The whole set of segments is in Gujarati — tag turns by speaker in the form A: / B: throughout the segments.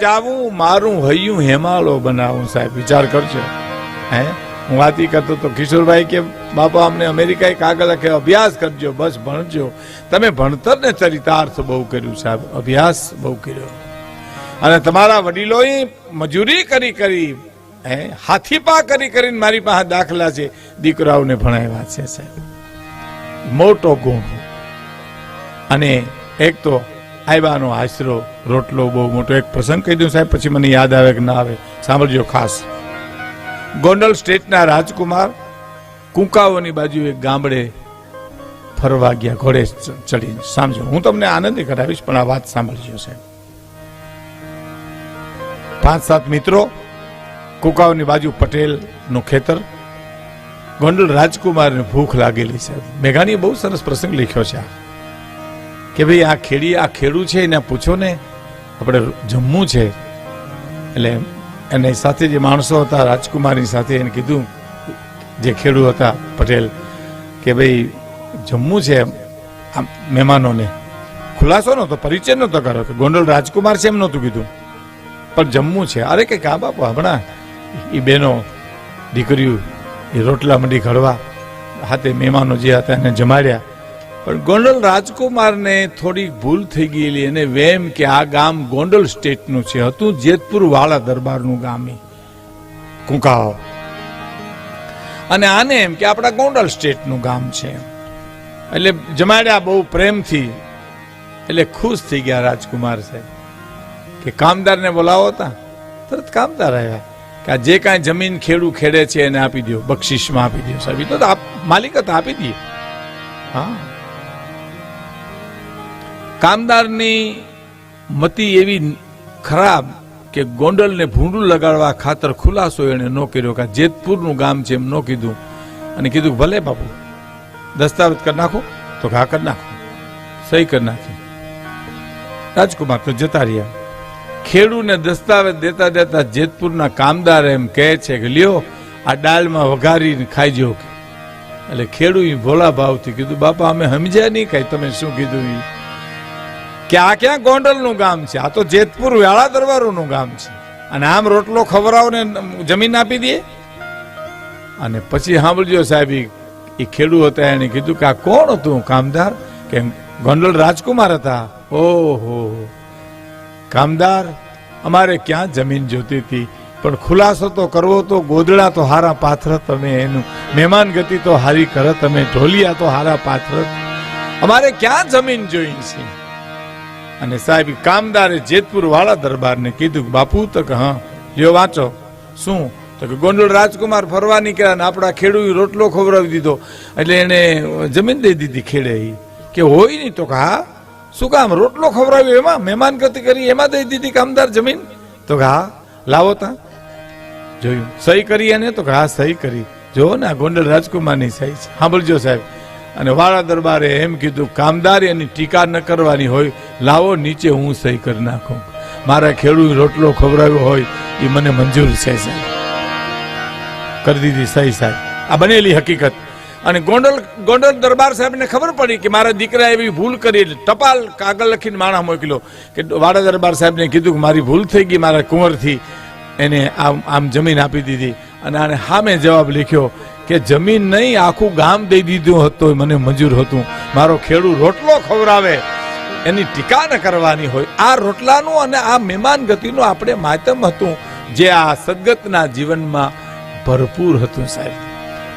A: જાવું મારું હૈયું હેમાળો બનાવું. સાહેબ વિચાર કરજો. હે હું વાતી કરતો તો કિશોરભાઈ કે બાપા અમને અમેરિકા કાગળ લખે અભ્યાસ કરજો, બસ ભણજો. તમે ભણતર ને ચરિતાર્થ બહુ કર્યું સાહેબ, અભ્યાસ બહુ કર્યો. અને તમારા વડીલોએ મજૂરી કરી કરી હાથીપા કરી કરીને મારી પાસે દાખલા છે, દીકરાઓને ભણાવ્યા છે સાહેબ. મોટો ગુણ. અને એક તો આયબાનો આશરો રોટલો બહુ મોટો. એક પ્રસંગ કહી દઉં સાહેબ, પછી મને યાદ આવે કે ના આવે, સાંભળજો ખાસ. ગોંડલ સ્ટેટના રાજકુમાર કુંકાઓની બાજુ એક ગામડે ફરવા ગયા ઘોડે ચડીને. સમજો, હું તમને આનંદ કરાવીશ પણ આ વાત સાંભળજો સાહેબ. 5-7 મિત્રો, કુંકાઓની બાજુ પટેલ નું ખેતર. ગોંડલ રાજકુમારને ભૂખ લાગેલી સાહેબ. મેઘાણીએ બહુ સરસ પ્રસંગ લખ્યો છે કે ભાઈ આ ખેડૂ છે એને પૂછો ને, આપણે જમવું છે. એટલે એને સાથે જે માણસો હતા રાજકુમારની સાથે એને કીધું, જે ખેડૂ હતા પટેલ, કે ભાઈ જમવું છે મહેમાનોને. ખુલાસો નતો, પરિચય નતો કર્યો કે ગોંડલ રાજકુમાર છે એમ નહોતું કીધું, પણ જમવું છે. અરે કે કા બાપુ હમણાં એ બેનો દીકરીઓ એ રોટલા મંડી ઘડવા હાથે મહેમાનો જે હતા એને જમાડ્યા. પણ ગોંડલ રાજકુમારને થોડી ભૂલ થઈ ગયેલી, અને વેમ કે આ ગામ ગોંડલ સ્ટેટનું છે, હતું જેતપુર વાળા દરબારનું ગામ કુંકાઓ, અને આને એમ કે આપણા ગોંડલ સ્ટેટનું ગામ છે. એટલે જમાડ્યા બહુ પ્રેમથી. એટલે ખુશ થઈ ગયા રાજકુમાર સાહેબ કે કામદારને બોલાવો હતા. તરત કામદાર આવ્યા કે આ જે કાંઈ જમીન ખેડૂ ખેડે છે એને આપી દો, બક્ષિસમાં આપી દો સાહેબ. તો માલિકત આપી દઈએ. હા, કામદારની મતિ એવી ખરાબ કે ગોંડલને ભૂંડું લગાડવા ખાતર ખુલાસો એને ન કર્યો કે જેતપુરનું ગામ છે એમ ન કીધું. અને કીધું ભલે બાપુ દસ્તાવેજ કરી નાખો, તો ઘા કરી નાખો, સહી કરી નાખી. રાજકુમાર તો જતા રહ્યા. ખેડૂને દસ્તાવેજ દેતા દેતા જેતપુરના કામદાર એમ કહે છે કે લ્યો આ દાળમાં વઘારીને ખાઈજો. એટલે ખેડૂ ભોળા ભાવથી કીધું બાપા અમે સમજ્યા નહીં કઈ તમે શું કીધું. કે આ ક્યાં ગોંડલ નું ગામ છે, આ તો જેતપુર વાળા દરબારો નું ગામ છે, અને આમ રોટલો ખવડાવને જમીન આપી દે. અને પછી સાંભળજો સાહેબ, એ ખેડૂ હતા એને કીધું કે આ કોણ હતું કામદાર, કે ગોંડલ રાજકુમાર હતા. ઓહો કામદાર, અમારે ક્યાં જમીન જોતી હતી, પણ ખુલાસો તો કરવો તો ગોદડા તો હારા પાથર તમે, એનું મહેમાન ગતિ તો હારી કર તમે, ઢોલિયા તો હારા પાથર, અમારે ક્યાં જમીન જોઈ છે. અને સાહેબ કામદારે જેતપુર વાળા દરબારને કીધું બાપુ, તો કે હા લ્યો વાંચો. શું? તો કે ગોંડલ રાજકુમાર ફરવા નીકળ્યા ને આપણા ખેડૂત રોટલો ખવડાવી દીધો, એટલે એને જમીન દઈ દીધી ખેડે. કે હોય નહીં? તો કે હા. શું કામ? રોટલો ખવડાવ્યો એમાં, મહેમાન ગતિ કરી એમાં દઈ દીધી કામદાર જમીન. તો કે હા લાવો તા. જોયું સહી કરી એને? તો કે હા સહી કરી. જો ને ગોંડલ રાજકુમારની સહી છે. સાંભળજો સાહેબ. અને વાળા દરબારે એમ કીધું કામદાર એની ટીકા ન કરવાની હોય, લાવો નીચે હું સહી કરી નાખું. મારા ખેડૂત રોટલો ખવડાવ્યો હોય એ મને મંજૂર છે સાહેબ. કરી દીધી સહી સાહેબ. આ બનેલી હકીકત. અને ગોંડલ દરબાર સાહેબને ખબર પડી કે મારા દીકરા એવી ભૂલ કરી, ટપાલ કાગળ લખીને માણસ મોકલ્યો કે વાળા દરબાર સાહેબને કીધું કે મારી ભૂલ થઈ ગઈ, મારા કુંવરથી એને આમ જમીન આપી દીધી. અને આને સામે જવાબ લખ્યો કે જમીન નહીં આખું ગામ દઈ દીધું હતું મને મંજૂર હતું, મારો ખેડૂત રોટલો ખવડાવે એની ટીકા ન કરવાની હોય. આ રોટલાનું અને આ મહેમાન ગતિનું આપણે માતમ હતું, જે આ સદગતના જીવનમાં ભરપૂર હતું સાહેબ.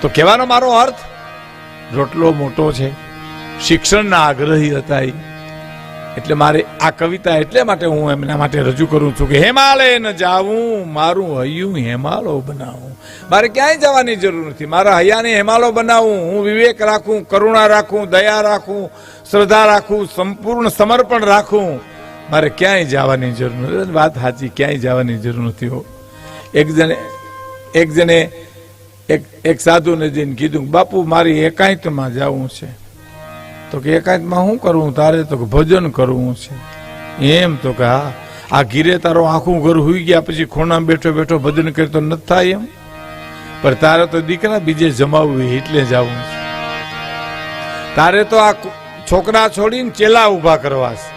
A: તો કહેવાનો મારો અર્થ, રોટલો મોટો છે, શિક્ષણના આગ્રહી હતા. એટલે મારે આ કવિતા એટલે માટે હું એમના માટે રજૂ કરું છું કે હેમાળે ન જાવું મારું હૈયું હેમાળો બનાવું. મારે ક્યાંય જવાની જરૂર નથી. મારા હૈયાને હેમાળો બનાવું. હું વિવેક રાખું, કરુણા રાખું, દયા રાખું, શ્રદ્ધા રાખું, સંપૂર્ણ સમર્પણ રાખું. મારે ક્યાંય જવાની જરૂર નથી. વાત સાચી, ક્યાંય જવાની જરૂર નથી. એક જણે એક સાધુને જઈને કીધું બાપુ મારી એકાંતમાં જવું છે. તો કે એકાંતમાં શું કરવું તારે? તો કે ભજન કરવું છે. એમ? તો કે હા. આ ઘીરે તારો આખું ઘર હુઈ ગયા પછી ખોણામાં બેઠો બેઠો ભજન કરતો નથી થાય એમ? પણ તારે તો દીકરા બીજે જમાવવું એટલે જવું છે. તારે તો આ છોકરા છોડીને ચેલા ઉભા કરવા છે,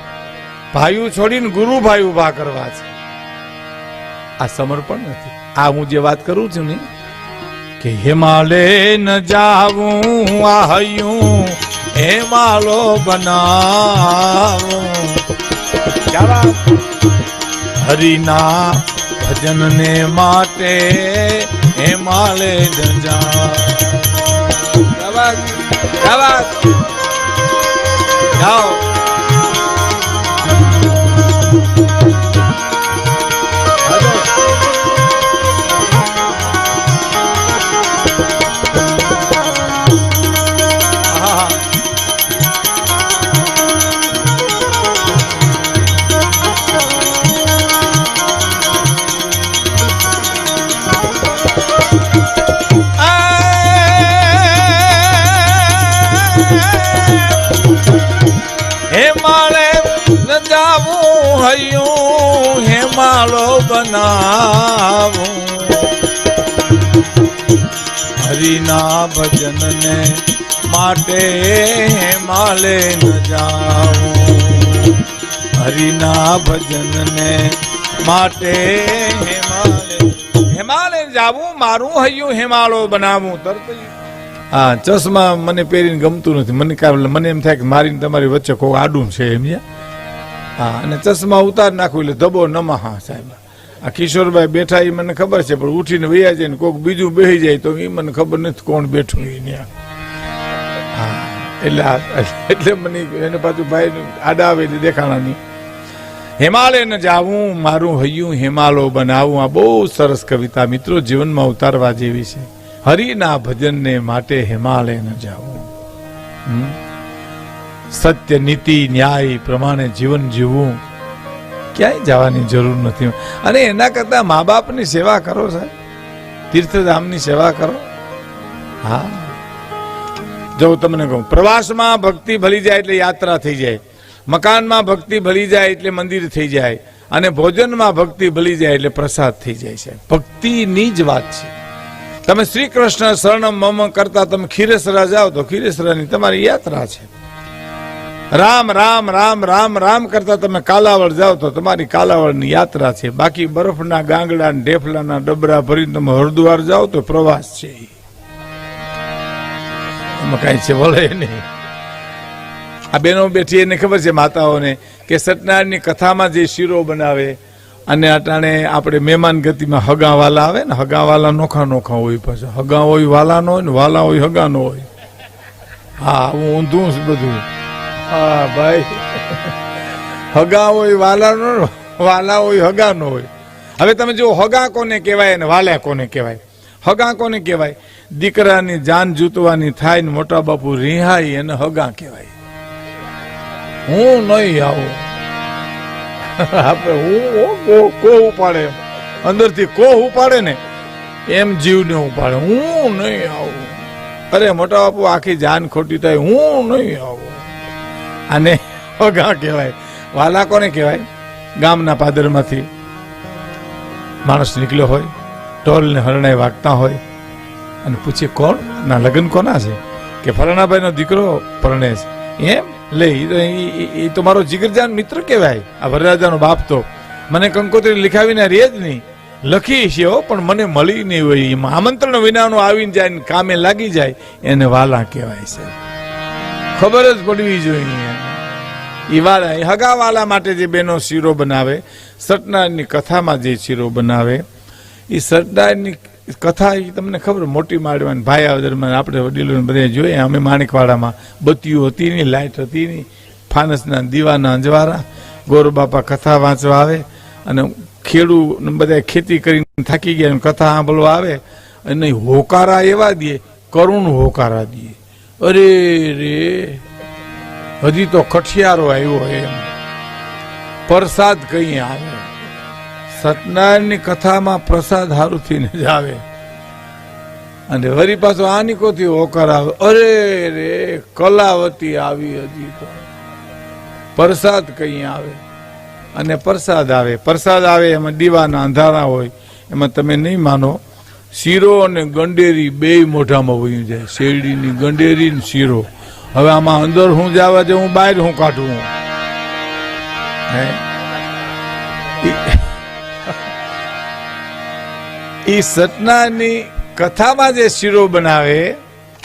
A: ભાઈઓ છોડીને ગુરુભાઈ ઉભા કરવા છે. આ સમર્પણ નથી. આ હું જે વાત કરું છું ને કે હિમાલય ન જાવું આહયું હિમાલો બનાવું, હરિના ભજન ને માટે હિમાલય ન જાઓ. હિમાલો બનાવું, હરિના ભજન ને માટે હિમાલય ન જાવું, હરિના ભજન ને માટે હિમાલય જાવું, મારું હૈયું હિમાલો બનાવું. તરત હા, ચશ્મા મને પહેરીને ગમતું નથી. મને એમ થાય કે મારીને તમારી વચ્ચે કોઈ આડું છે એમ. હા, અને ચશ્મા ઉતાર નાખું એટલે ધબો નમા. સાહેબ આ કિશોરભાઈ બેઠા એ મને ખબર છે, પણ ઉઠીને વૈયા જાય ને કોઈક બીજું બેસી જાય તો એ મને ખબર નથી કોણ બેઠું એ. હા, એટલે મને એને પાછું ભાઈ આડા આવે એટલે દેખાણા નહીં. હિમાલય ન જાવું મારું હૈયું હિમાલો બનાવું. આ બહુ સરસ કવિતા મિત્રો જીવનમાં ઉતારવા જેવી છે. હરિના ભજનને માટે હિમાલય ન જાવું. સત્ય નીતિ ન્યાય પ્રમાણે જીવન જીવવું, ક્યાંય જવાની જરૂર નથી. અને એના કરતા મા બાપની સેવા કરો સાહેબ, તીર્થધામની સેવા કરો. હા, જો તમને કહું, પ્રવાસમાં ભક્તિ ભળી જાય એટલે યાત્રા થઈ જાય, મકાનમાં ભક્તિ ભળી જાય એટલે મંદિર થઈ જાય, અને ભોજનમાં ભક્તિ ભળી જાય એટલે પ્રસાદ થઈ જાય છે. ભક્તિની જ વાત છે. તમે શ્રી કૃષ્ણ શરણમ મમ કરતા તમે ખીરેસરા જાઓ તો ખીરેસરાની તમારી યાત્રા છે. રામ રામ રામ રામ રામ કરતા તમે કાલાવડ જાઓ તો તમારી કાલાવડની યાત્રા છે. બાકી બરફના ગાંગડા ઢેફલાના ડબરા ભરીને તમે હરદ્વાર જાઓ તો પ્રવાસ છે. એમાં કઈ છે વળે નહીં. આ બેનો બેઠી એને ખબર છે માતાઓને કે સત્યનારાયણની કથામાં જે શીરો બનાવે અને અટાણે આપણે મહેમાન ગતિમાં હગા વાલા આવે ને, હગા વાલા નોખા નોખા હોય, પાછા હગા હોય વાલા નો હોય ને વાલા હોય હગા નો હોય. હા, હું ઊંધું બધું. હા ભાઈ, હગા હોય વાલા નો, વાલા હોય હગા નો હોય. હવે તમે જો હગા કોને કહેવાય અને વાલા કોને કહેવાય? હગા કોને કહેવાય? દીકરાની જાન જૂતવાની થાય ને મોટા બાપુ રિહાઈ એને હગા કહેવાય. હું નહીં આવું, આપણે હું કોહ ઉપાડે, અંદરથી કોહ ઉપાડે ને એમ જીવને ઉપાડે. હું નહીં આવું. અરે મોટા બાપુ આખી જાન ખોટી થાય, હું નહીં આવું. આને હગા કહેવાય. વાલા કોને કહેવાય? ગામના પાદરમાંથી માણસ નીકળ્યો હોય, ઢોલ ને હરણાઈ વાગતા હોય અને પૂછે કોણ ના લગ્ન કોના છે? કે ફલાણાભાઈ નો દીકરો પરણે છે. એમ લે, એ તો મારો જીગરજાન મિત્ર કહેવાય. આ વરરાજાનો બાપ તો મને કંકોત્રી લીખાવીને રે જ નહીં, લખી છે પણ મને મળી નહીં હોય. એમાં આમંત્રણ વિનાનો આવીને જાય ને કામે લાગી જાય એને વાલા કહેવાય છે. ખબર જ પડવી જોઈએ. એ વાલા, એ હગા વાલા માટે જે બેનો શીરો બનાવે, સત્યનારાયણની કથામાં જે શીરો બનાવે, એ સત્યનારાયણની કથા એ તમને ખબર મોટી માંડવાની ભાઈ આવદરમાં આપણે વડીલોને બધા જોઈએ. અમે માણેકવાડામાં બત્તીઓ હતી નહીં, લાઇટ હતી નહીં, ફાનસના દીવાના અંજવારા. ગોરબાપા કથા વાંચવા આવે અને ખેડૂત બધા ખેતી કરીને થાકી ગયા કથા સાંભળવા આવે અને હોકારા એવા દે, કરુણ હોકારા દે. અરે રે, હજી તો કઠિયારો આવ્યો એમ. પ્રસાદ કઈ આવે? સત્યનારાયણની કથામાં પ્રસાદ હારુથી જ આવે અને વરી પાછો આનીકોથી હોકાર આવે. અરે રે, કલાવતી આવી હજી તો પ્રસાદ કઈ આવે. અને પ્રસાદ આવે એમાં દીવાના અંધારા હોય. એમાં તમે નહીં માનો, શીરો અને ગંડેરી બે મોઢામાં વહી જાય. શેરડીની ગંડેરી ને શીરો. હવે આમાં અંદર હું જવા દે, હું બહાર હું કાઢું? એ સતનારાયણની કથામાં જે શીરો બનાવે,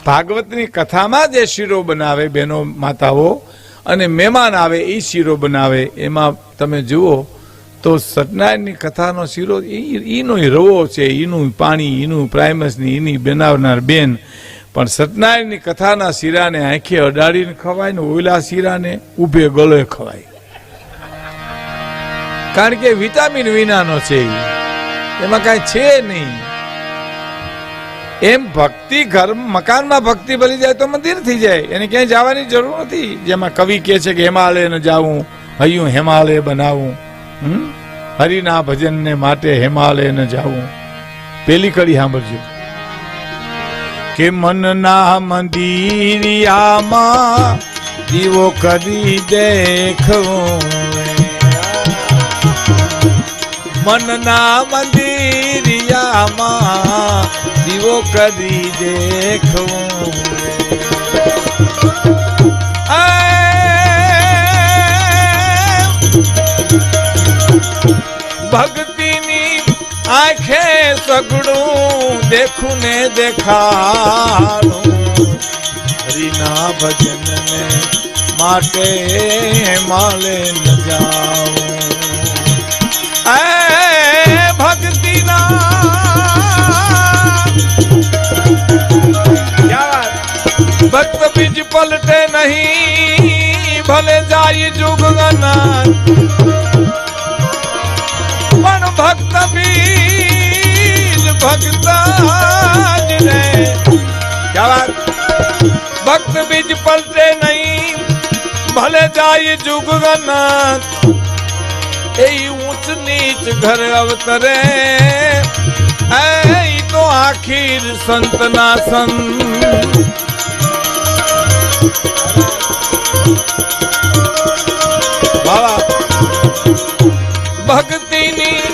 A: ભાગવતની કથામાં જે શીરો બનાવે બહેનો માતાઓ, અને મહેમાન આવે એ શીરો બનાવે, એમાં તમે જુઓ તો સત્યનારાયણની કથાનો શીરો એનો રવો છે, એનું પાણી, એનું પ્રાઇમસની એની બનાવનાર બેન, પણ સત્યનારાયણની કથાના શીરાને આંખે અડાડીને ખવાય ને ઓઈલા શીરાને ઊભે ગળે ખવાય, કારણ કે વિટામિન વિનાનો છે, એમાં કાંઈ છે નહીં. એમ ભક્તિ ઘર મકાનમાં ભક્તિ ભરી જાય તો મંદિર થઈ જાય, એને ક્યાંય જવાની જરૂર નથી. જેમાં કવિ કહે છે કે હિમાલય ન જાવું, હૈયું હિમાલય બનાવું, હરિના ભજનને માટે હિમાલય ન જાવું. પેલી કડી સાંભળજો કે મનના મંદિરિયામાં દીવો કરી દેખવું, મનના મંદિરિયામાં દીવો કરી દેખવું. ભક્તિની આંખે સગડું દેખું ને દેખાડું, હરિના ભજનને માટે માલે ન જાઉં. ભક્તિના ભક્ત બીજ પલટે નહીં, ભલે જાય જુગ ગના, પણ ભક્ત બીજ ભક્ત જ રે. ભક્ત બીજ પલટે નહીં, ભલે જાય જુગ ગના, એ ઊંચ નીચ ઘર અવતરે, એ તો આખીર સંતના સંત. ભક્તિની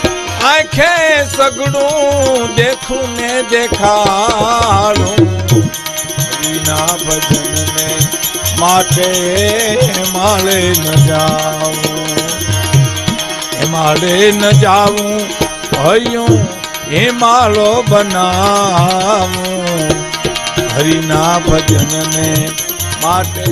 A: આંખે સગડું દેખું ને દેખાડું, વિના ભજનને માટે માળે ન જાવું, માળે ન જાવું, હૈયું હિમાલો બનાવું, હરિના ભજનને માટે